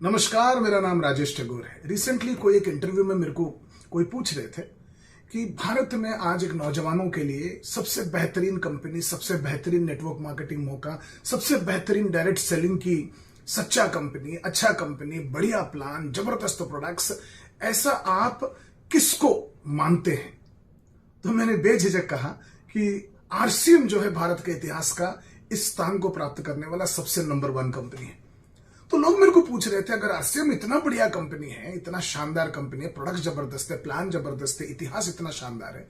नमस्कार, मेरा नाम राजेश टैगोर है। रिसेंटली कोई एक इंटरव्यू में मेरे को कोई पूछ रहे थे कि भारत में आज एक नौजवानों के लिए सबसे बेहतरीन कंपनी, सबसे बेहतरीन नेटवर्क मार्केटिंग मौका, सबसे बेहतरीन डायरेक्ट सेलिंग की सच्चा कंपनी, अच्छा कंपनी, बढ़िया प्लान, जबरदस्त प्रोडक्ट्स, ऐसा आप किसको मानते हैं? तो मैंने बेझिझक कहा कि आरसीएम जो है भारत के इतिहास का इस स्थान को प्राप्त करने वाला सबसे नंबर 1 कंपनी है। तो लोग मेरे को पूछ रहे थे, अगर आरसीएम इतना बढ़िया कंपनी है, इतना शानदार कंपनी है, प्रोडक्ट जबरदस्त है, प्लान जबरदस्त है, इतिहास इतना शानदार है,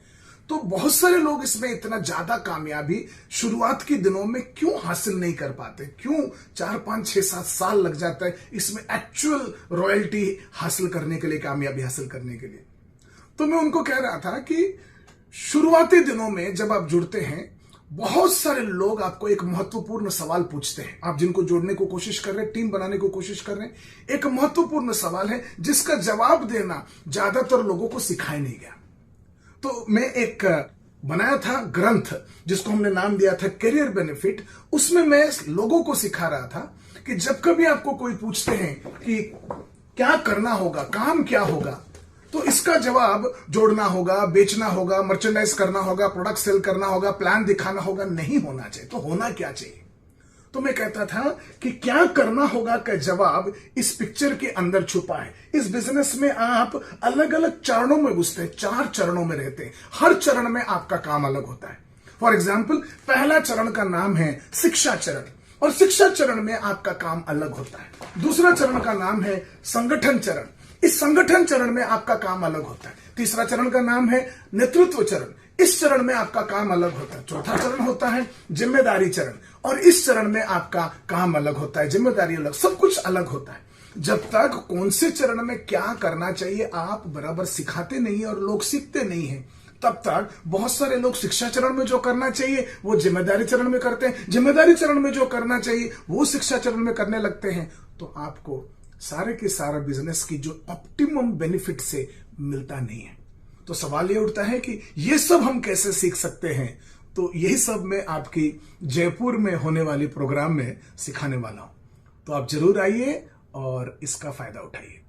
तो बहुत सारे लोग इसमें इतना ज्यादा कामयाबी शुरुआत के दिनों में क्यों हासिल नहीं कर पाते? क्यों 4, 5, 6, 7 साल लग जाता है इसमें एक्चुअल रॉयल्टी हासिल करने के लिए, कामयाबी हासिल करने के लिए? तो मैं उनको कह रहा था कि शुरुआती दिनों में जब आप जुड़ते हैं, बहुत सारे लोग आपको एक महत्वपूर्ण सवाल पूछते हैं। आप जिनको जोड़ने को कोशिश कर रहे हैं, टीम बनाने को कोशिश कर रहे हैं, एक महत्वपूर्ण सवाल है जिसका जवाब देना ज्यादातर लोगों को सिखाया नहीं गया। तो मैं एक बनाया था ग्रंथ जिसको हमने नाम दिया था करियर बेनिफिट। उसमें मैं लोगों को सिखा रहा था कि जब कभी आपको कोई पूछते हैं कि क्या करना होगा, काम क्या होगा, तो इसका जवाब जोड़ना होगा, बेचना होगा, मर्चेंडाइज करना होगा, प्रोडक्ट सेल करना होगा, प्लान दिखाना होगा, नहीं होना चाहिए। तो होना क्या चाहिए? तो मैं कहता था कि क्या करना होगा का जवाब इस पिक्चर के अंदर छुपा है। इस बिजनेस में आप अलग अलग चरणों में घुसते हैं, 4 चरणों में रहते हैं। हर चरण में आपका काम अलग होता है। फॉर एग्जाम्पल, पहला चरण का नाम है शिक्षा चरण, और शिक्षा चरण में आपका काम अलग होता है। दूसरा चरण का नाम है संगठन चरण, इस संगठन चरण में आपका काम अलग होता है। तीसरा चरण का नाम है नेतृत्व चरण, इस चरण में आपका काम अलग होता है। चौथा चरण होता है जिम्मेदारी चरण, और इस चरण में आपका काम अलग होता है, जिम्मेदारी अलग, सब कुछ अलग होता है। जब तक कौन से चरण में क्या करना चाहिए आप बराबर सिखाते नहीं और लोग सीखते नहीं है, तब तक बहुत सारे लोग शिक्षा चरण में जो करना चाहिए वो जिम्मेदारी चरण में करते हैं, जिम्मेदारी चरण में जो करना चाहिए वो शिक्षा चरण में करने लगते हैं। तो आपको सारे के सारा बिजनेस की जो ऑप्टिमम बेनिफिट से मिलता नहीं है। तो सवाल ये उठता है कि ये सब हम कैसे सीख सकते हैं? तो यही सब मैं आपकी जयपुर में होने वाली प्रोग्राम में सिखाने वाला हूं। तो आप जरूर आइए और इसका फायदा उठाइए।